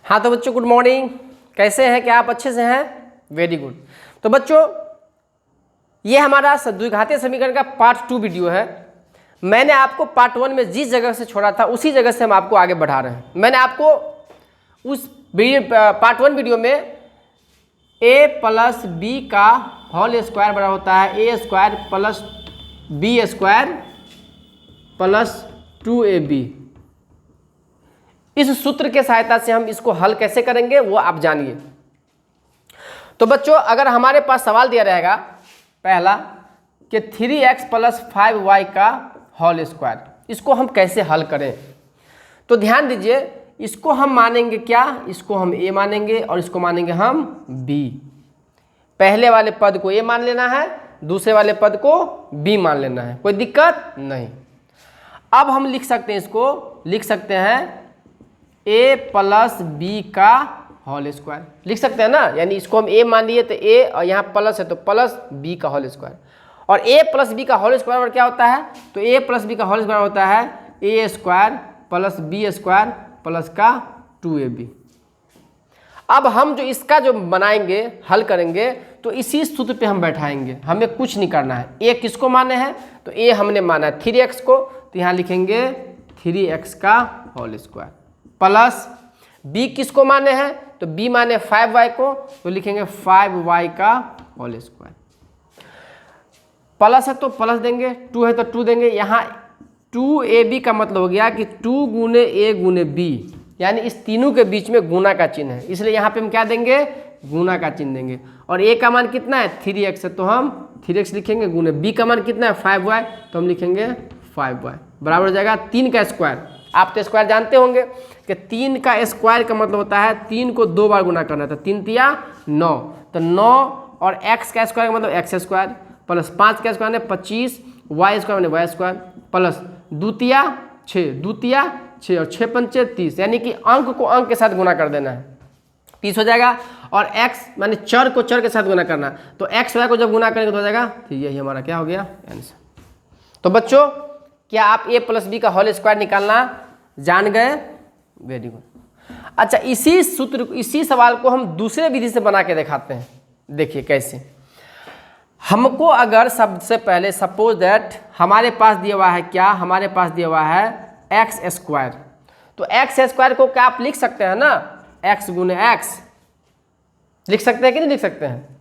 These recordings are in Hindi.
हाँ तो बच्चों गुड मॉर्निंग, कैसे हैं? क्या आप अच्छे से हैं? Very good. तो बच्चों ये हमारा द्विघातीय समीकरण का पार्ट 2 वीडियो है। मैंने आपको पार्ट 1 में जिस जगह से छोड़ा था उसी जगह से हम आपको आगे बढ़ा रहे हैं। मैंने आपको उस पार्ट 1 वीडियो में a प्लस बी का होल स्क्वायर बराबर होता है a square plus B square plus 2ab। इस सूत्र के सहायता से हम इसको हल कैसे करेंगे वो आप जानिए। तो बच्चों अगर हमारे पास सवाल दिया रहेगा पहला कि 3x प्लस 5y का होल स्क्वायर, इसको हम कैसे हल करें, तो ध्यान दीजिए इसको हम मानेंगे क्या, इसको हम a मानेंगे और इसको मानेंगे हम b। पहले वाले पद को a मान लेना है, दूसरे वाले पद को b मान लेना है, कोई दिक्कत नहीं। अब हम लिख सकते हैं, इसको लिख सकते हैं a प्लस बी का होल स्क्वायर लिख सकते हैं ना, यानी इसको हम a मान लिए तो a और यहाँ प्लस है तो प्लस b का होल स्क्वायर। और a प्लस बी का होल स्क्वायर क्या होता है, तो a प्लस बी का होल स्क्वायर होता है a square plus B square plus का 2ab। अब हम जो इसका जो बनाएंगे हल करेंगे तो इसी सूत्र पे हम बैठाएंगे, हमें कुछ नहीं करना है। a किसको माने हैं, तो a हमने माना है 3x को, तो यहाँ लिखेंगे 3x का होल स्क्वायर प्लस b किसको माने हैं, तो b माने 5y को, तो लिखेंगे 5y का होल स्क्वायर। प्लस है तो प्लस देंगे, 2 है तो 2 देंगे। यहाँ 2ab का मतलब हो गया कि 2 गुने a गुने b, यानी इस तीनों के बीच में गुना का चिन्ह है, इसलिए यहाँ पे हम क्या देंगे, गुना का चिन्ह देंगे। और a का मान कितना है 3x है तो हम 3x लिखेंगे, गुने b का मान कितना है 5y तो हम लिखेंगे 5y बराबर हो जाएगा 3 का स्क्वायर। आप तो स्क्वायर जानते होंगे कि 3 का स्क्वायर का मतलब होता है 3 को 2 बार गुना करना, तो 3 तिया 9, तो 9 और x का स्क्वायर का मतलब x स्क्वायर प्लस 5 का स्क्वायर है 25, y स्क्वायर मैंने y स्क्वायर प्लस 2 तिया 6 और 6 पंचे 30, यानी कि अंक को अंक के साथ गुना कर देना है, 30 हो जाएगा। और x माने चर को चर के साथ गुना करना, तो x y को जब गुना करेंगे तो हो जाएगा, तो यही हमारा क्या हो गया आंसर। तो बच्चों क्या आप a प्लस बी का होल स्क्वायर निकालना जान गए? Very good. अच्छा इसी सूत्र इसी सवाल को हम दूसरे विधि से बना के दिखाते हैं। देखिए कैसे। हमको अगर सबसे पहले सपोज दैट हमारे पास दिया हुआ है क्या, हमारे पास दिया हुआ है एक्स स्क्वायर, तो एक्स स्क्वायर को क्या आप लिख सकते हैं ना, एक्स गुने एक्स लिख सकते हैं कि नहीं लिख सकते हैं।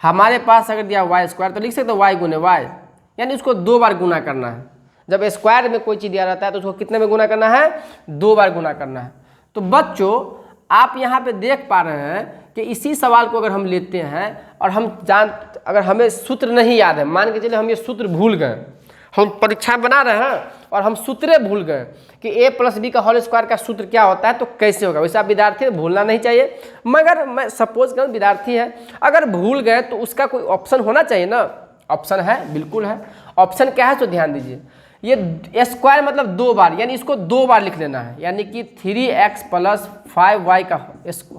हमारे पास अगर दिया वाई स्क्वायर तो लिख सकते हैं वाई गुने वाई, यानी उसको 2 बार गुना करना है। जब स्क्वायर में कोई चीज़ दिया रहता है तो उसको कितने में गुना करना है, 2 बार गुना करना है। तो बच्चों आप यहाँ पे देख पा रहे हैं कि इसी सवाल को अगर हम लेते हैं और हम अगर हमें सूत्र नहीं याद है, मान के चलिए हम ये सूत्र भूल गए, हम परीक्षा बना रहे हैं और हम सूत्रे भूल गए कि a प्लस बी का होल स्क्वायर का सूत्र क्या होता है, तो कैसे होगा। वैसे आप विद्यार्थी भूलना नहीं चाहिए, मगर मैं सपोज करूँ विद्यार्थी है अगर भूल गए तो उसका कोई ऑप्शन होना चाहिए ना। ऑप्शन है, बिल्कुल है। ऑप्शन क्या है तो ध्यान दीजिए, ये स्क्वायर मतलब 2 बार, यानी इसको 2 बार लिख लेना है, यानी कि 3x प्लस 5y का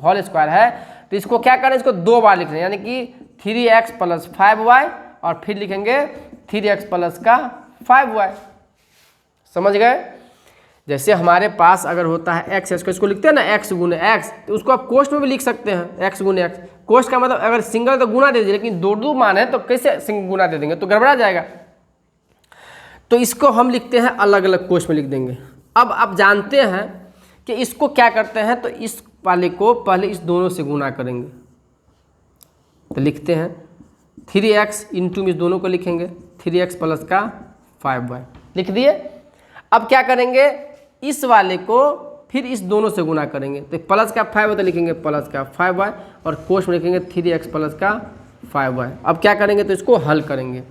होल स्क्वायर है, तो इसको क्या करें, इसको 2 बार लिख लें, यानी कि 3x प्लस 5y और फिर लिखेंगे 3x प्लस का 5y। समझ गए। जैसे हमारे पास अगर होता है x, इसको लिखते हैं ना x गुने x, तो उसको आप कोष्ठ में भी लिख सकते हैं x गुने x। कोष्ठ का मतलब अगर सिंगल तो गुना दे दीजिए, लेकिन 2 मान है तो कैसे गुना दे देंगे, तो गड़बड़ा जाएगा। तो इसको हम लिखते हैं अलग अलग कोष्ठ में लिख देंगे। अब आप जानते हैं कि इसको क्या करते हैं, तो इस वाले को पहले इस दोनों से गुना करेंगे, तो लिखते हैं 3x इंटू इस दोनों को लिखेंगे 3x प्लस का 5y लिख दिए। अब क्या करेंगे, इस वाले को फिर इस दोनों से गुना करेंगे, तो प्लस का 5 तो लिखेंगे प्लस का 5y और कोष्ठ में लिखेंगे 3x प्लस का 5y। अब क्या करेंगे, तो इसको हल करेंगे।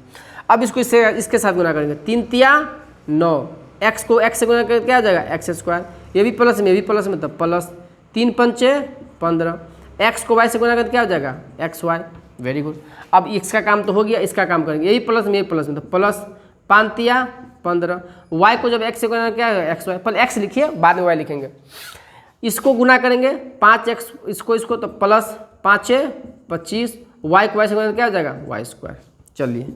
अब इसको इसके साथ गुना करेंगे, 3 तिया 9, x को x से गुना करके क्या आ जाएगा एक्स स्क्वायर, ये भी प्लस में ये भी प्लस में, तो प्लस 3 पंचे 15, x को y से गुना करके क्या हो जाएगा xy। Very good. अब इसका काम तो हो गया, इसका काम करेंगे, यही प्लस में ये प्लस में, तो प्लस 5 तिया 15, y को जब x से गुना क्या है xy, पहले x लिखिए बाद में y लिखेंगे। इसको गुना करेंगे 5x इसको तो प्लस 5 25, y को y से गुना क्या हो जाएगा y स्क्वायर। चलिए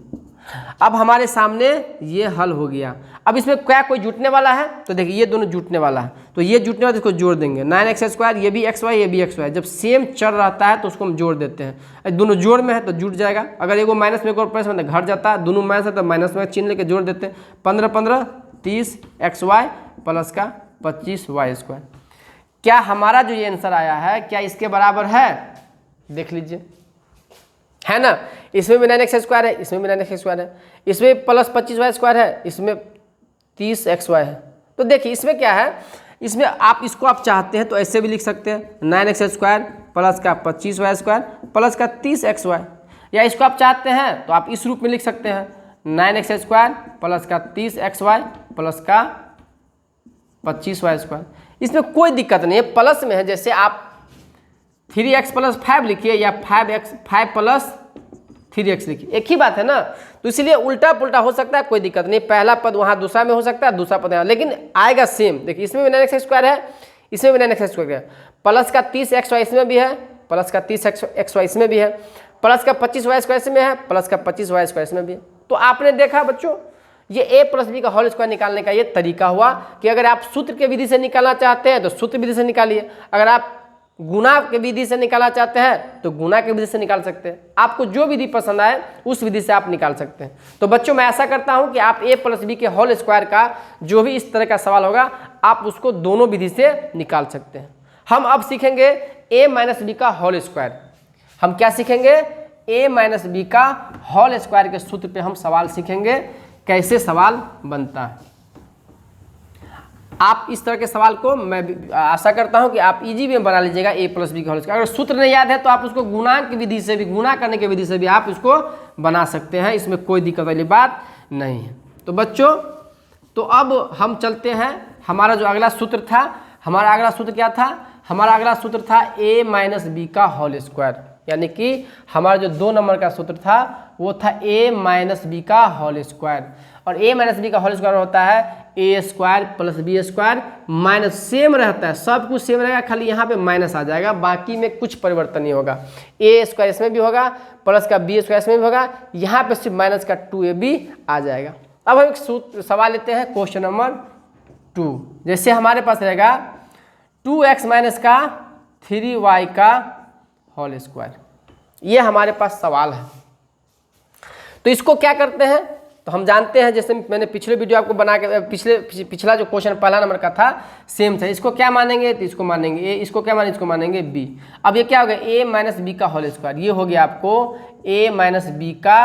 अब हमारे सामने ये हल हो गया। अब इसमें क्या कोई जुटने वाला है? तो देखिए ये दोनों जुटने वाला है, तो ये जुटने वाला, इसको जोड़ देंगे 9x², ये भी xy, ये भी xy। जब सेम चल रहता है तो उसको हम जोड़ देते हैं, दोनों जोड़ में है तो जुट जाएगा। अगर एगो माइनस में एक और प्लस में घट जाता है, दोनों माइनस है तो माइनस में चिन्ह लेके जोड़ देते हैं। 15 15 30 xy प्लस का 25y²। क्या हमारा जो ये आंसर आया है क्या इसके बराबर है? देख लीजिए, है ना। इसमें भी 9x² है, इसमें भी 9x² है, इसमें प्लस 25y² है, इसमें 30xy है। तो देखिए इसमें क्या है, इसमें आप इसको आप चाहते हैं तो ऐसे भी लिख सकते हैं 9x² प्लस का 25y² प्लस का 30xy, या इसको आप चाहते हैं तो आप इस रूप में लिख सकते हैं 9x² प्लस का 30xy प्लस का 25y²। इसमें कोई दिक्कत नहीं है, प्लस में है। जैसे आप 3x प्लस 5 लिखिए या 5 प्लस 3x लिखिए, एक ही बात है ना। तो इसलिए उल्टा पुल्टा हो सकता है, कोई दिक्कत नहीं। पहला पद वहाँ दूसरा में हो सकता है, दूसरा पद यहाँ, लेकिन आएगा सेम। देखिए इसमें भी 9x² है, इसमें भी 9x² है, प्लस का 30xy इसमें भी है, प्लस का 30xy इसमें भी है, प्लस का 25y² इसमें है, प्लस का 25y² इसमें भी है। तो आपने देखा बच्चों, ये a प्लस बी का होल स्क्वायर निकालने का ये तरीका हुआ कि अगर आप सूत्र के विधि से निकालना चाहते हैं तो सूत्र विधि से निकालिए, अगर आप गुना के विधि से निकालना चाहते हैं तो गुना के विधि से निकाल सकते हैं। आपको जो विधि पसंद आए उस विधि से आप निकाल सकते हैं। तो बच्चों मैं ऐसा करता हूं कि आप a प्लस बी के होल स्क्वायर का जो भी इस तरह का सवाल होगा आप उसको दोनों विधि से निकाल सकते हैं। हम अब सीखेंगे a माइनस बी का होल स्क्वायर। हम क्या सीखेंगे? a माइनस बी का होल स्क्वायर के सूत्र पे हम सवाल सीखेंगे, कैसे सवाल बनता है। आप इस तरह के सवाल को मैं आशा करता हूं कि आप इजी में बना लीजिएगा a प्लस बी का होल स्क्वायर। अगर सूत्र नहीं याद है तो आप उसको गुणा की विधि से भी, गुणा करने की विधि से भी आप उसको बना सकते हैं, इसमें कोई दिक्कत वाली बात नहीं है। तो बच्चों तो अब हम चलते हैं, हमारा जो अगला सूत्र था, हमारा अगला सूत्र क्या था? हमारा अगला सूत्र था a माइनस बी का होल स्क्वायर, यानी कि हमारा जो 2 नंबर का सूत्र था वो था a माइनस बी का होल स्क्वायर। और a माइनस बी का होल स्क्वायर होता है a² plus b² minus, same रहता है, सब कुछ सेम रहेगा, खाली यहाँ पे माइनस आ जाएगा, बाकी में कुछ परिवर्तन नहीं होगा। a² इसमें भी होगा, प्लस का b² इसमें भी होगा, यहाँ पे सिर्फ माइनस का 2ab आ जाएगा। अब हम एक सूत्र सवाल लेते हैं, क्वेश्चन नंबर 2। जैसे हमारे पास रहेगा 2x माइनस का 3y का होल स्क्वायर, ये हमारे पास सवाल है। तो इसको क्या करते हैं? तो हम जानते हैं, जैसे मैंने पिछले वीडियो आपको बना के पिछला जो क्वेश्चन पहला नंबर का था सेम था। इसको क्या मानेंगे? तो इसको मानेंगे a, इसको क्या मानेंगे? इसको मानेंगे b। अब ये क्या हो गया? a माइनस बी का होल स्क्वायर, ये हो गया आपको a माइनस बी का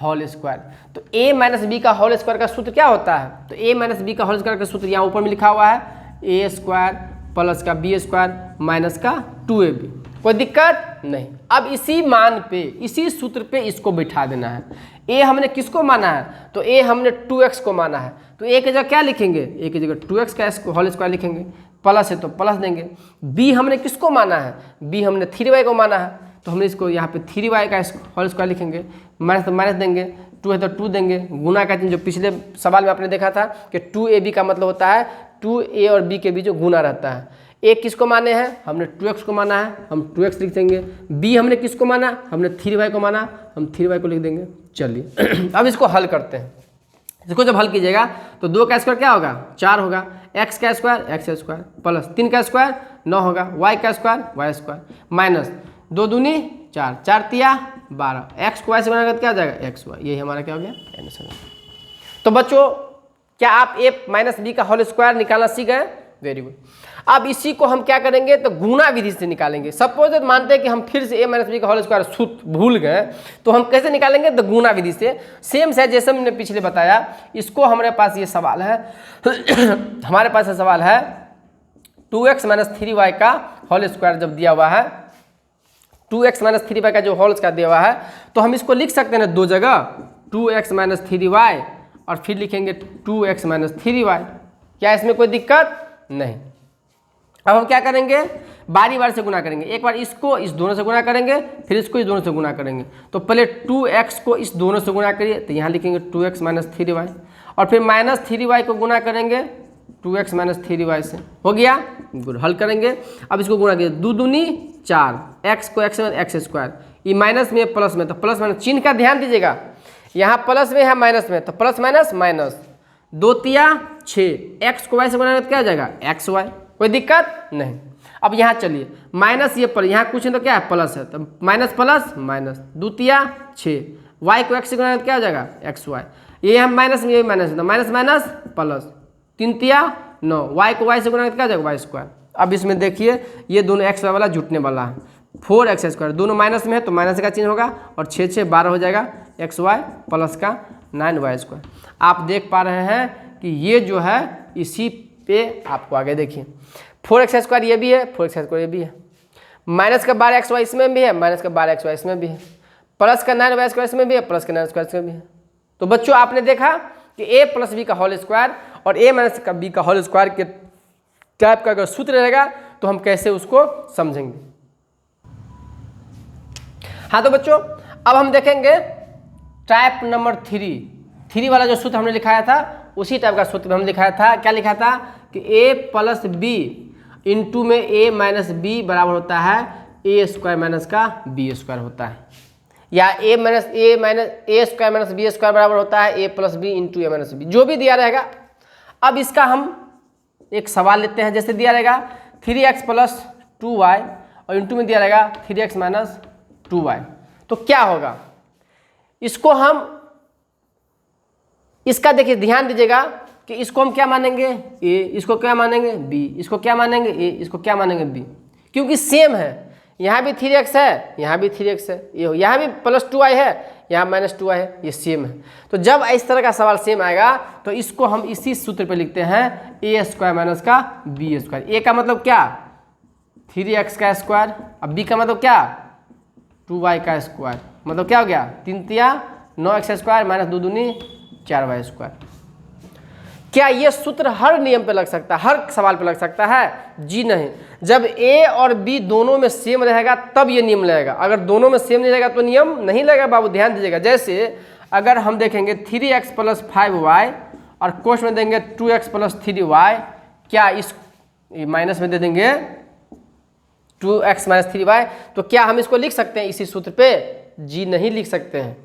होल स्क्वायर। तो a माइनस बी का होल स्क्वायर का सूत्र क्या होता है? तो a माइनस बी का होल स्क्वायर का सूत्र यहाँ ऊपर में लिखा हुआ है a² प्लस का b² माइनस का 2ab। कोई दिक्कत नहीं। अब इसी मान पे, इसी सूत्र पे इसको बिठा देना है। a हमने किसको माना है? तो a हमने 2x को माना है, तो a की जगह क्या लिखेंगे? a की जगह 2x का होल स्क्वायर लिखेंगे, प्लस है तो प्लस देंगे। b हमने किसको माना है? b हमने 3y को माना है, तो हमने इसको यहाँ पे 3y का होल स्क्वायर लिखेंगे, माइनस तो माइनस देंगे, 2 है तो 2 देंगे। गुना का चिन्ह जो पिछले सवाल में आपने देखा था कि 2ab का मतलब होता है 2a और b के बीच जो गुना रहता है। a किसको माने हैं? हमने 2x को माना है, हम 2x लिख देंगे। b हमने किसको माना? हमने 3y को माना, हम 3y को लिख देंगे। चलिए अब इसको हल करते हैं। इसको जब हल कीजिएगा तो 2 का स्क्वायर क्या होगा? 4 होगा, x का स्क्वायर x² प्लस 3 का स्क्वायर 9 होगा, y का स्क्वायर y² माइनस 2 दूनी 4, 4 तिया 12, x को y से बनाकर क्या हो जाएगा? xy। यही हमारा क्या हो गया? आंसर। तो बच्चों क्या आप a माइनस बी का होल स्क्वायर निकालना सीख गए? Very good. अब इसी को हम क्या करेंगे? तो गुना विधि से निकालेंगे। सपोज मानते हैं कि हम फिर से a माइनस बी का होल स्क्वायर सूत्र भूल गए, तो हम कैसे निकालेंगे? तो गुना विधि से। सेम से जैसे हमने पिछले बताया, इसको हमारे पास ये सवाल है हमारे पास ये सवाल है 2x माइनस 3y का होल स्क्वायर जब दिया हुआ है, 2x माइनस 3y का जो होल स्क्वायर दिया हुआ है, तो हम इसको लिख सकते हैं ना 2 जगह, 2x माइनस 3y और फिर लिखेंगे 2x माइनस 3y। क्या इसमें कोई दिक्कत नहीं? अब हम क्या करेंगे? बारी बारी से गुना करेंगे। एक बार इसको इस दोनों से गुना करेंगे, फिर इसको इस दोनों से गुना करेंगे। तो पहले 2x को इस दोनों से गुना करिए, तो यहाँ लिखेंगे 2x माइनस 3y और फिर माइनस 3y को गुना करेंगे 2x माइनस 3y से। हो गया? गुड। हल करेंगे। अब इसको गुना कीजिए, 2 दूनी 4, x को x में x², ये माइनस में प्लस में, तो प्लस माइनस चिन्ह का ध्यान दीजिएगा। यहाँ प्लस में है माइनस में, तो प्लस माइनस माइनस, 2 तिया 6, एक्स को वाई से गुना तो क्या हो जाएगा एक्स वाई, कोई दिक्कत नहीं। अब यहाँ चलिए माइनस ये पर यहाँ कुछ नहीं तो क्या है प्लस है, तो माइनस प्लस माइनस, 2 तिया 6, वाई को एक्स से गुना तो क्या हो जाएगा एक्स वाई, ये हम माइनस में ये माइनस तो माइनस माइनस प्लस, 3 तिया 9, वाई को वाई से गुना तो क्या हो जाएगा वाई स्क्वायर। अब इसमें देखिए ये दोनों एक्स वाई वाला जुटने वाला है, 4x स्क्वायर, दोनों माइनस में है तो माइनस का चिन्ह होगा, और 6 6 12 हो जाएगा एक्स वाई प्लस का 9y स्क्वायर। आप देख पा रहे हैं कि ये जो है इसी पे आपको आगे देखिए 4x स्क्वायर ये भी है, 4x स्क्वायर ये भी है, माइनस का 12xy इसमें भी है, माइनस का 12xy इसमें भी है, प्लस का 9y स्क्वायर इसमें भी है, प्लस का 9 स्क्वायर इसमें भी है। तो बच्चों आपने देखा कि a प्लस बी का होल स्क्वायर और a माइनस का बी का होल स्क्वायर के टाइप का अगर सूत्र रहेगा तो हम कैसे उसको समझेंगे। हाँ तो बच्चों अब हम देखेंगे टाइप नंबर 3 वाला जो सूत्र हमने लिखाया था उसी टाइप का सूत्र हम लिखाया था। क्या लिखा था कि a प्लस बी इंटू में a माइनस बी बराबर होता है a स्क्वायर माइनस का बी स्क्वायर होता है, या a minus a square minus B square बराबर होता है a plus B into A minus B, जो भी दिया रहेगा। अब इसका हम एक सवाल लेते हैं, जैसे दिया रहेगा 3x प्लस 2y और इंटू में दिया रहेगा 3x माइनस 2y, तो क्या होगा इसको हम, इसका देखिए ध्यान दीजिएगा कि इसको हम क्या मानेंगे a, इसको क्या मानेंगे b, इसको क्या मानेंगे a, इसको क्या मानेंगे b, क्योंकि सेम है, यहाँ भी 3x है यहाँ भी 3x है, ये यहाँ भी प्लस 2y है यहाँ माइनस 2y है, ये सेम है। तो जब इस तरह का सवाल सेम आएगा तो इसको हम इसी सूत्र पे लिखते हैं a स्क्वायर माइनस का b स्क्वायर। a का मतलब क्या 3x का स्क्वायर, अब b का मतलब क्या 2y का स्क्वायर, मतलब क्या हो गया 3 तिया 9x स्क्वायर माइनस 2 दूनी 4y स्क्वायर। क्या ये सूत्र हर नियम पे लग सकता है, हर सवाल पे लग सकता है? जी नहीं। जब a और b दोनों में सेम रहेगा तब ये नियम लगेगा, अगर दोनों में सेम नहीं रहेगा तो नियम नहीं लगेगा बाबू, ध्यान दीजिएगा। जैसे अगर हम देखेंगे 3x प्लस 5y और कोष्ठ में देंगे 2x प्लस 3y, क्या इस माइनस में दे देंगे 2x माइनस 3y, तो क्या हम इसको लिख सकते हैं इसी सूत्र पे? जी नहीं लिख सकते हैं।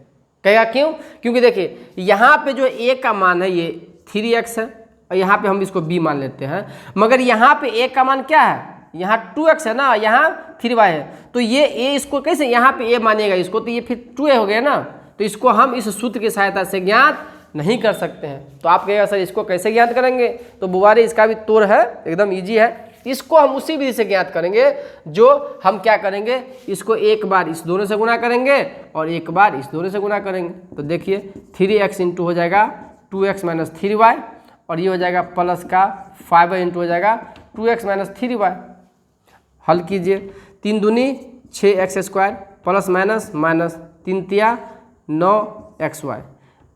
कहेगा क्यों? क्योंकि देखिए यहाँ पे जो a का मान है ये 3x है और यहाँ पे हम इसको b मान लेते हैं, मगर यहाँ पे a का मान क्या है, यहाँ 2x है ना, यहाँ 3y है, तो ये a इसको कैसे यहाँ पे a मानेगा इसको, तो ये फिर 2a हो गया ना, तो इसको हम इस सूत्र की सहायता से ज्ञात नहीं कर सकते हैं। तो आप कहेगा सर इसको कैसे ज्ञात करेंगे, तो बुवारी इसका भी तोड़ है, एकदम ईजी है। इसको हम उसी विधि से ज्ञात करेंगे जो हम क्या करेंगे, इसको एक बार इस दोनों से गुणा करेंगे और एक बार इस दोनों से गुणा करेंगे। तो देखिए 3x इंटू हो जाएगा 2x माइनस 3y और ये हो जाएगा प्लस का 5y इंटू हो जाएगा 2x माइनस 3y। हल कीजिए, 3 दूनी 6x square plus minus minus 3 तिया 9xy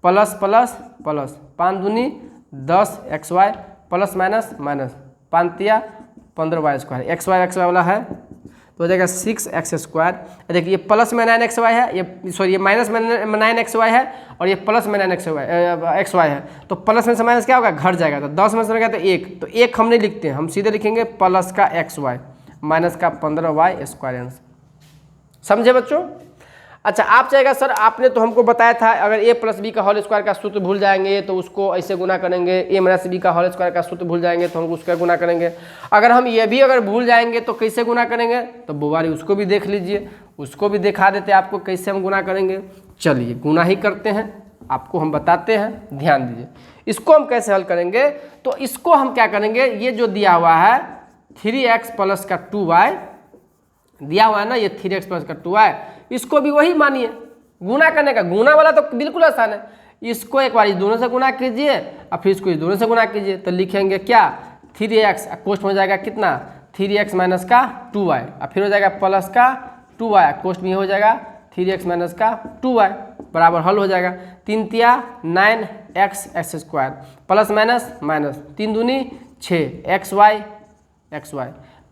प्लस प्लस प्लस 5 दूनी 10xy प्लस माइनस माइनस 5 तिया 15y स्क्वायर, xy वाला है तो हो जाएगा 6x स्क्वायर। देखिए ये प्लस में 9xy है, ये सॉरी ये माइनस में 9xy है और ये प्लस में 9xy है, तो प्लस में से माइनस क्या होगा घट जाएगा, तो 10 में से गया तो 1, तो 1 हम नहीं लिखते हैं, हम सीधे लिखेंगे प्लस का xy माइनस का 15y स्क्वायर आंसर। समझे बच्चों? अच्छा आप चाहेगा सर आपने तो हमको बताया था अगर a प्लस बी का होल स्क्वायर का सूत्र भूल जाएंगे तो उसको ऐसे गुना करेंगे, a माइनस बी का होल स्क्वायर का सूत्र भूल जाएंगे तो हम उसका गुना करेंगे। अगर हम ये भी अगर भूल जाएंगे तो कैसे गुना करेंगे, तो बुवारी उसको भी देख लीजिए, उसको भी दिखा देते आपको कैसे हम गुना करेंगे। चलिए गुना ही करते हैं, आपको हम बताते हैं, ध्यान दीजिए। इसको हम कैसे हल करेंगे, तो इसको हम क्या करेंगे, ये जो दिया हुआ है 3x प्लस का 2y दिया हुआ है ना, ये 3x प्लस का 2y, इसको भी वही मानिए गुना करने का। गुना वाला तो बिल्कुल आसान है, इसको एक बार इस दोनों से गुना कीजिए और फिर इसको इस दोनों से गुना कीजिए, तो लिखेंगे क्या 3x कोष्ठ में हो जाएगा कितना 3x माइनस का 2y और फिर हो जाएगा प्लस का 2y, कोष्ठ में हो जाएगा 3x माइनस का 2y बराबर हल हो जाएगा 3 तिया 9x square plus minus minus 3 दूनी 6 xy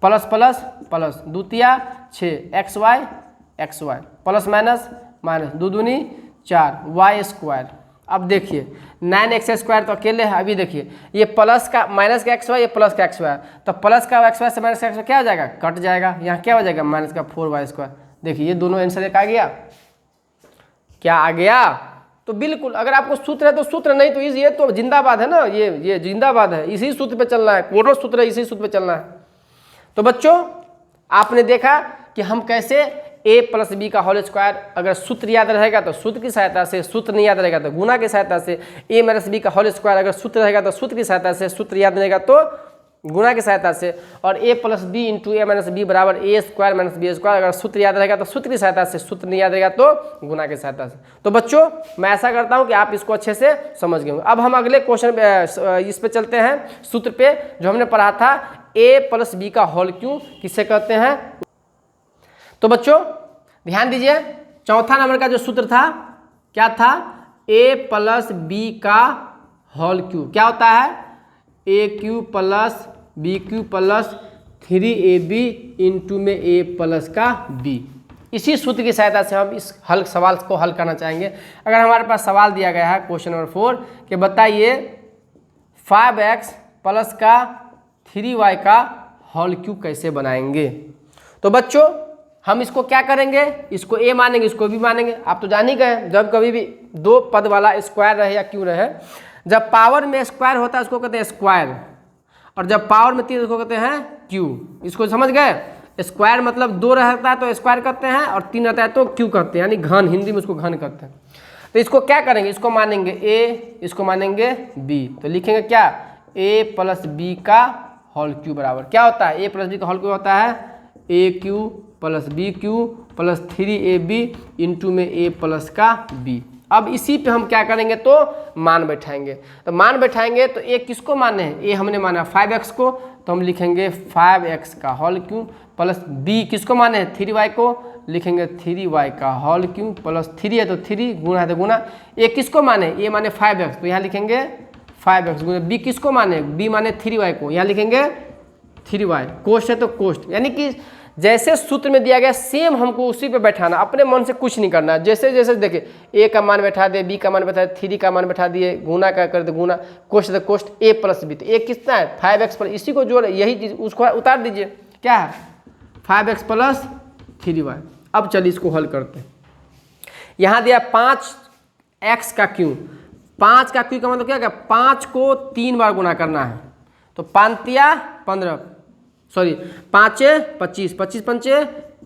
प्लस प्लस प्लस 2 तिया 6 xy प्लस माइनस माइनस 2 दूनी 4 y स्क्वायर। अब देखिए 9x स्क्वायर तो अकेले है, अभी देखिए ये प्लस का माइनस का xy, ये प्लस का xy, तो प्लस का xy से माइनस का xy क्या हो जाएगा, कट जाएगा, यहाँ क्या हो जाएगा माइनस का 4y स्क्वायर। देखिए ये दोनों आंसर एक आ गया, क्या आ गया, तो बिल्कुल अगर आपको सूत्र है तो सूत्र, नहीं तो ये तो जिंदाबाद है ना, ये जिंदाबाद है, इसी सूत्र पे चलना है, कोरों सूत्र है, इसी सूत्र पे चलना है। तो बच्चों आपने देखा कि हम कैसे a प्लस बी का होल स्क्वायर, अगर सूत्र याद रहेगा तो सूत्र की सहायता से, सूत्र नहीं याद रहेगा तो गुना की सहायता से, a माइनस बी का होल स्क्वायर अगर सूत्र रहेगा तो सूत्र की सहायता से, सूत्र याद रहेगा तो गुना की सहायता से, और a plus B into A minus B बराबर A square minus B square, अगर सूत्र याद रहेगा तो सूत्र की सहायता से, सूत्र नहीं याद रहेगा तो गुना की सहायता से। तो बच्चों मैं ऐसा करता हूं कि आप इसको अच्छे से समझ गए। अब हम अगले क्वेश्चन इस पे चलते हैं, सूत्र पे जो हमने पढ़ा था a प्लस बी का होल क्यों किसे कहते हैं। तो बच्चों ध्यान दीजिए, चौथा नंबर का जो सूत्र था क्या था, a प्लस बी का होल क्यू क्या होता है, A cube plus B cube plus 3ab into में a प्लस का b। इसी सूत्र की सहायता से हम इस सवाल को हल करना चाहेंगे। अगर हमारे पास सवाल दिया गया है क्वेश्चन नंबर 4 कि बताइए 5x प्लस का 3y का होल क्यूब कैसे बनाएंगे। तो बच्चों हम इसको क्या करेंगे, इसको a मानेंगे, इसको b मानेंगे। आप तो जान ही गए जब कभी भी दो पद वाला स्क्वायर रहे या क्यों रहे, जब पावर में स्क्वायर होता है उसको कहते हैं स्क्वायर, और जब पावर में 3 उसको कहते हैं क्यू। इसको समझ गए, स्क्वायर मतलब 2 रहता है तो स्क्वायर कहते हैं, और 3 रहता है तो क्यू कहते हैं, यानी घन, हिंदी में उसको घन कहते हैं। तो इसको क्या करेंगे, इसको मानेंगे a, इसको मानेंगे b, तो लिखेंगे क्या, a प्लस बी का होल क्यू बराबर क्या होता है, a प्लस बी का होल क्यू होता है A cube plus B cube plus 3ab into में a प्लस का b। अब इसी पे हम क्या करेंगे तो मान बैठाएंगे। तो मान बैठाएंगे तो a किसको माने हैं, a हमने माना 5x को, तो हम लिखेंगे 5x का होल क्यूब प्लस b किसको माने हैं 3y को, लिखेंगे 3y का होल क्यूब प्लस 3 है तो 3 गुना है तो गुना, a किसको माने, a माने 5x तो यहाँ लिखेंगे 5x गुना, b किसको माने, b माने 3y को, यहाँ लिखेंगे 3y, कोष्ट है तो कोष्ट, यानी कि जैसे सूत्र में दिया गया सेम हमको उसी पे बैठाना, अपने मन से कुछ नहीं करना। जैसे जैसे देखिए a का मान बैठा दे, b का मान बैठा दे, 3 का मान बैठा दिए, गुना का कर दे गुना, कोष्ट तो कोष्ट, a प्लस b, तो a कितना है 5x प्लस, इसी को जोड़, यही चीज उसको उतार दीजिए, क्या है 5x प्लस 3y। अब चलिए इसको हल करते हैं। यहाँ दिया 5x का क्यू, 5 का क्यू का मतलब क्या, 5 को 3 बार गुना करना है, तो 5 15 सॉरी 5 25, 25 पंचे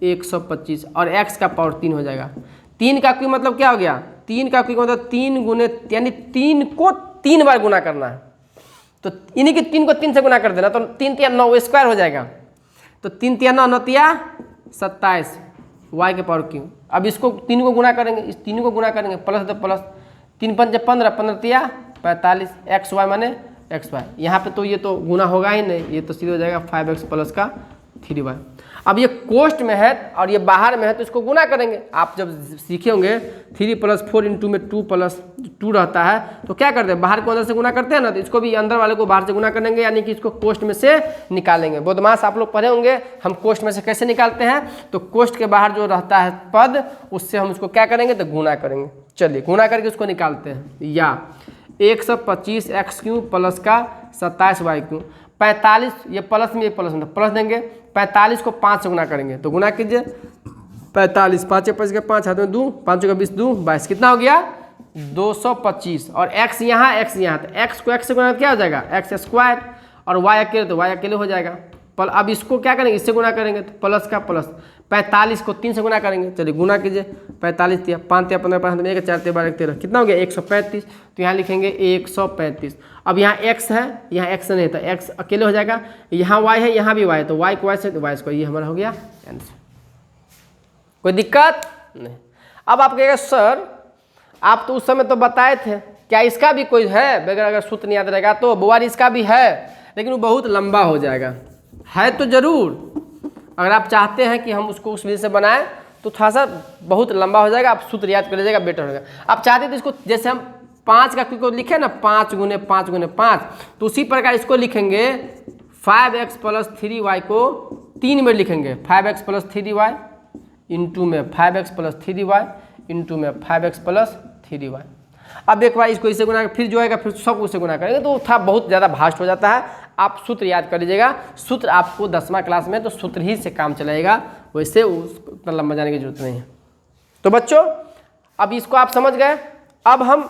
125, और x का पावर 3 हो जाएगा। 3 का क्यू मतलब क्या हो गया, 3 का क्यू मतलब 3 गुने, यानी 3 को 3 बार गुना करना है, तो इन्हीं की 3 को 3 से गुना कर देना, तो 3 3 9 स्क्वायर हो जाएगा, तो 3 3 9 9 27 y के पावर क्यू। अब इसको 3 को गुना करेंगे, इस 3 को गुना करेंगे, प्लस तो प्लस, 3 पंचे 15, 15 45, एक्स वाई माने एक्स वाई, यहाँ पे तो ये तो गुना होगा ही नहीं, ये तो सीधे हो जाएगा 5x प्लस का 3y। अब ये कोष्ट में है और ये बाहर में है तो इसको गुना करेंगे। आप जब सीखे होंगे 3 प्लस 4 इंटू में 2 प्लस 2 रहता है तो क्या करते हैं, बाहर को अंदर से गुना करते हैं ना, तो इसको भी अंदर वाले को बाहर से गुना करेंगे, यानी कि इसको कोष्ट में से निकालेंगे। बदमाश आप लोग पढ़े होंगे हम कोष्ट में से कैसे निकालते हैं, तो कोष्ट के बाहर जो रहता है पद उससे हम उसको क्या करेंगे तो गुना करेंगे। चलिए गुना करके उसको निकालते हैं, या 125x क्यूब प्लस का 27y क्यूब, 45, ये प्लस में ये प्लस में प्लस देंगे, 45 को 5 से गुना करेंगे, तो गुना कीजिए 45, 5 5 के 5 हाथ में 2, 5 का 20 2 22, कितना हो गया 225, और x यहाँ तो x को x से गुना क्या हो जाएगा x स्क्वायर, और y अकेले तो y अकेले हो जाएगा। अब इसको क्या करेंगे, इससे गुना करेंगे तो प्लस का प्लस, 45 को 3 से गुना करेंगे, चलिए गुना कीजिए 45 दिया 5 3 15 5 1 4 12 13, कितना हो गया 135, तो यहाँ लिखेंगे 135। अब यहाँ x है, यहाँ x नहीं था, x अकेले हो जाएगा, यहाँ y है, यहाँ भी y है, तो y को y से, तो y को, ये हमारा हो गया आंसर। कोई दिक्कत नहीं। अब आप कहेंगे सर आप तो उस समय तो बताए थे, क्या इसका भी कोई है, बगैर अगर सूत्र नहीं याद रहेगा तो बुआरी इसका भी है, लेकिन वो बहुत लंबा हो जाएगा। है तो जरूर, अगर आप चाहते हैं कि हम उसको उस विधि से बनाएं तो थोड़ा सा बहुत लंबा हो जाएगा, आप सूत्र याद कर लीजिएगा बेटर होगा। आप चाहते हैं तो इसको जैसे हम 5 का क्योंकि लिखे ना 5 गुने 5 गुने 5, तो उसी प्रकार इसको लिखेंगे 5x प्लस 3y को 3 में लिखेंगे, 5x प्लस 3y इंटू में 5x प्लस 3y इंटू में 5x प्लस 3y। अब एक बार इसको इससे गुना फिर जो आएगा फिर सब उससे गुना करेंगे तो था बहुत ज़्यादा भास्ट हो जाता है। आप सूत्र याद कर लीजिएगा, सूत्र आपको 10वां क्लास में तो सूत्र ही से काम चलाएगा, वैसे उतना लंबा जाने की जरूरत नहीं है। तो बच्चों अब इसको आप समझ गए। अब हम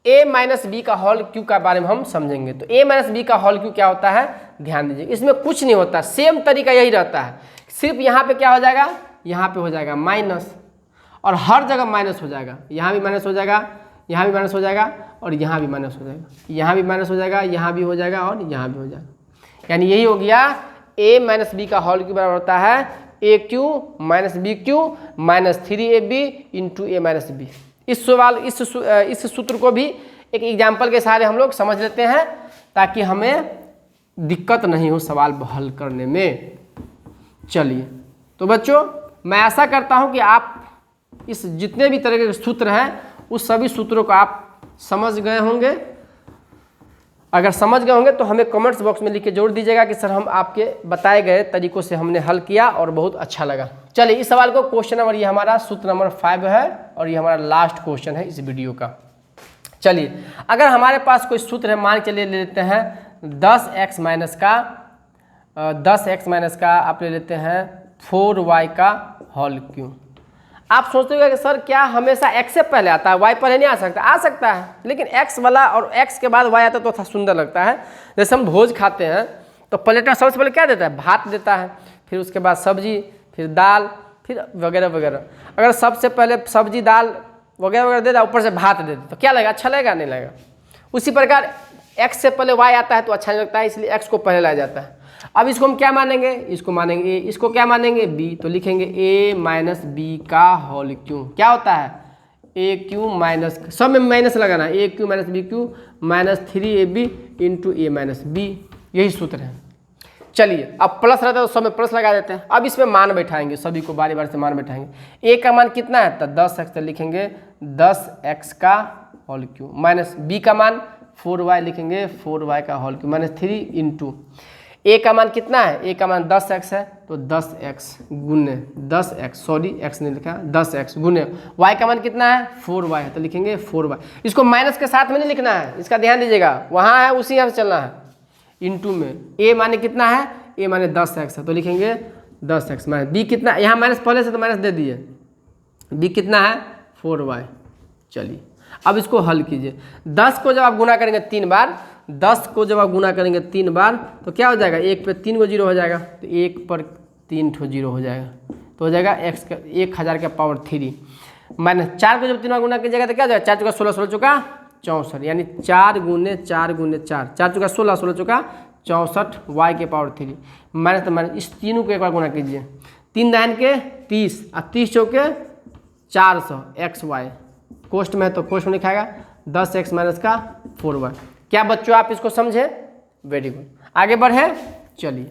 a माइनस बी का होल क्यू का बारे में हम समझेंगे। तो a माइनस बी का होल क्यू क्या होता है, ध्यान दीजिए, इसमें कुछ नहीं होता, सेम तरीका यही रहता है, सिर्फ यहाँ पे क्या हो जाएगा, यहाँ पे हो जाएगा माइनस, और हर जगह माइनस हो जाएगा, यहाँ भी माइनस हो जाएगा, यहाँ भी माइनस हो जाएगा, और यहाँ भी माइनस हो जाएगा, यहाँ भी माइनस हो जाएगा, यहाँ भी हो जाएगा, और यहाँ भी हो जाएगा। यानी यही हो गया a माइनस बी का होल क्यू बराबर होता है A cube minus B cube minus 3ab into A minus B. इस सूत्र को भी एक एग्जाम्पल के सहारे हम लोग समझ लेते हैं ताकि हमें दिक्कत नहीं हो सवाल हल करने में। चलिए, तो बच्चों मैं आशा करता हूं कि आप इस जितने भी तरह के सूत्र हैं उस सभी सूत्रों को आप समझ गए होंगे। अगर समझ गए होंगे तो हमें कमेंट्स बॉक्स में लिख के जरूर दीजिएगा कि सर हम आपके बताए गए तरीकों से हमने हल किया और बहुत अच्छा लगा। चलिए, इस सवाल को क्वेश्चन नंबर, ये हमारा सूत्र नंबर 5 है और ये हमारा लास्ट क्वेश्चन है इस वीडियो का। चलिए, अगर हमारे पास कोई सूत्र है, मान के लिए ले लेते हैं 10x माइनस का आप ले लेते हैं 4y का होल क्यू। आप सोचते हो कि सर क्या हमेशा x से पहले आता है, y पहले नहीं आ सकता? आ सकता है, लेकिन x वाला और x के बाद y आता तो थोड़ा सुंदर लगता है। जैसे हम भोज खाते हैं तो प्लेट में सबसे पहले क्या देता है, भात देता है, फिर उसके बाद सब्जी, फिर दाल, फिर वगैरह वगैरह। अगर सबसे पहले सब्जी दाल वगैरह वगैरह देता, ऊपर से भात दे दे तो क्या लगेगा, अच्छा लगेगा? नहीं लगेगा। उसी प्रकार x से पहले y आता है तो अच्छा नहीं लगता है, इसलिए x को पहले लाया जाता है। अब इसको हम क्या मानेंगे, इसको मानेंगे a, इसको क्या मानेंगे b, तो लिखेंगे a माइनस बी का होल क्यू। क्या होता है, ए क्यू माइनस, सब में माइनस लगाना, A cube minus B cube minus 3ab into A minus B, यही सूत्र है। चलिए, अब प्लस रहता है तो सब में प्लस लगा देते हैं। अब इसमें मान बैठाएंगे, सभी को बारी बारी से मान बैठाएंगे। a का मान कितना है, तो 10x, तो लिखेंगे 10x का होल क्यू, माइनस b का मान 4y, लिखेंगे 4y का whole cube, minus 3 into a का मान कितना है, a का मान 10x है तो 10x गुने 10x, सॉरी x नहीं लिखा, 10x गुने y का मान कितना है 4y है तो लिखेंगे 4y। इसको माइनस के साथ में नहीं लिखना है, इसका ध्यान दीजिएगा, वहाँ है उसी यहाँ से चलना है। इंटू में a माने कितना है, a माने 10x है तो लिखेंगे 10x, माइनस b कितना, यहाँ माइनस पहले से तो माइनस दे दिए, b कितना है 4y। चलिए, अब इसको हल कीजिए। 10 को जब आप गुना करेंगे 3 बार, 10 को जब आप गुना करेंगे 3 बार तो क्या हो जाएगा, 1 पे 3 को 0 हो जाएगा, तो 1 पर 3 ठो 0 हो जाएगा, तो हो जाएगा x का 1000 का पावर 3, माइनस 4 को जब 3 बार गुना कीजिएगा तो क्या हो जाएगा, 4 चुका 16, 16 चुका 64, यानी 4 गुने 4 गुने 4, 4 चुका 16, 16 चुका 64, y के पावर 3 माइनस, तो माइनस इस तीनों को एक बार गुना कीजिए, 3 9 के 30 और 30 चौके 400 xy, कोष्ट में है तो कोष्ट में लिखाएगा 10x माइनस का 4y। क्या बच्चों आप इसको समझे, वेरी गुड, आगे बढ़े। चलिए,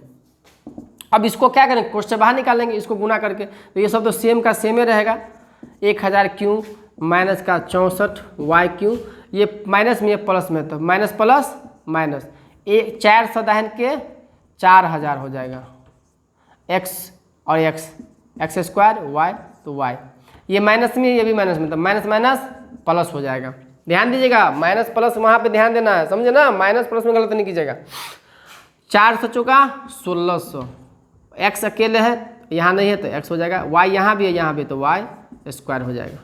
अब इसको क्या करेंगे, कोष्ट से बाहर निकालेंगे, इसको गुना करके, तो ये सब तो सेम का सेम ही रहेगा, 1000 क्यू माइनस का 64 y क्यू, ये माइनस में ये प्लस में, तो माइनस प्लस माइनस, 4 सदाहन के 4000 हो जाएगा, x और x स्क्वायर y, तो y, ये माइनस में ये भी माइनस में, तो माइनस माइनस प्लस हो जाएगा। ध्यान दीजिएगा, माइनस प्लस वहाँ पे ध्यान देना है, समझे ना, माइनस प्लस में गलत नहीं कीजिएगा। 400 चौका 1600, x अकेले है यहाँ नहीं है तो x हो जाएगा, y यहाँ भी है यहाँ भी, तो y स्क्वायर हो जाएगा।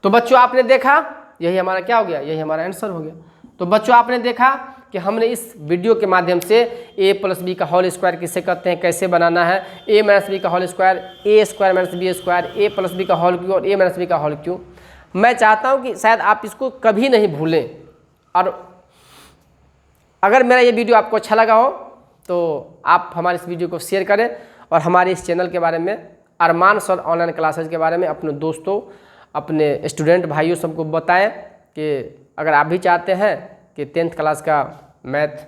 तो बच्चों आपने देखा, यही हमारा क्या हो गया, यही हमारा आंसर हो गया। तो बच्चों आपने देखा कि हमने इस वीडियो के माध्यम से a प्लस बी का होल स्क्वायर किसे कहते हैं, कैसे बनाना है, a माइनस बी का whole square, A square minus B square, a plus B का होल क्यू और a माइनस बी का होल क्यू। मैं चाहता हूं कि शायद आप इसको कभी नहीं भूलें, और अगर मेरा ये वीडियो आपको अच्छा लगा हो तो आप हमारे इस वीडियो को शेयर करें और हमारे इस चैनल के बारे में, अरमान सर ऑनलाइन क्लासेज के बारे में अपने दोस्तों, अपने स्टूडेंट भाइयों सबको बताएं कि अगर आप भी चाहते हैं कि 10th क्लास का मैथ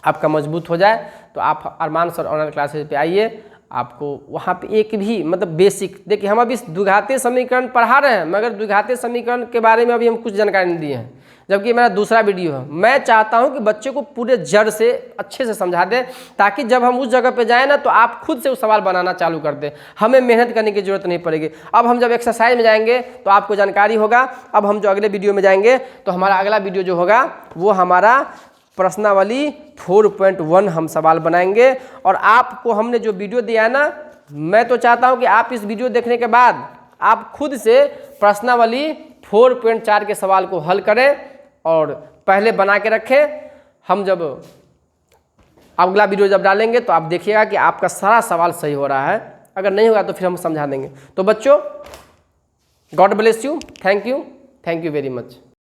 आपका मजबूत हो जाए तो आप अरमान सर ऑनलाइन क्लासेज पे आइए। आपको वहाँ पे एक भी मतलब बेसिक, देखिए हम अभी द्विघातीय समीकरण पढ़ा रहे हैं मगर द्विघातीय समीकरण के बारे में अभी हम कुछ जानकारी नहीं दिए हैं, जबकि मेरा दूसरा वीडियो है। मैं चाहता हूँ कि बच्चे को पूरे जड़ से अच्छे से समझा दें ताकि जब हम उस जगह पे जाएँ ना तो आप खुद से वो सवाल बनाना चालू कर दें, हमें मेहनत करने की जरूरत नहीं पड़ेगी। अब हम जब एक्सरसाइज में जाएंगे तो आपको जानकारी होगा। अब हम जो अगले वीडियो में जाएंगे तो हमारा अगला वीडियो जो होगा वो हमारा प्रश्नावली 4.1 हम सवाल बनाएंगे। और आपको हमने जो वीडियो दिया है ना, मैं तो चाहता हूं कि आप इस वीडियो देखने के बाद आप खुद से प्रश्नावली 4.4 के सवाल को हल करें और पहले बना के रखें। हम जब अगला वीडियो जब डालेंगे तो आप देखिएगा कि आपका सारा सवाल सही हो रहा है, अगर नहीं होगा तो फिर हम समझा देंगे। तो बच्चों, God bless you, thank you very much.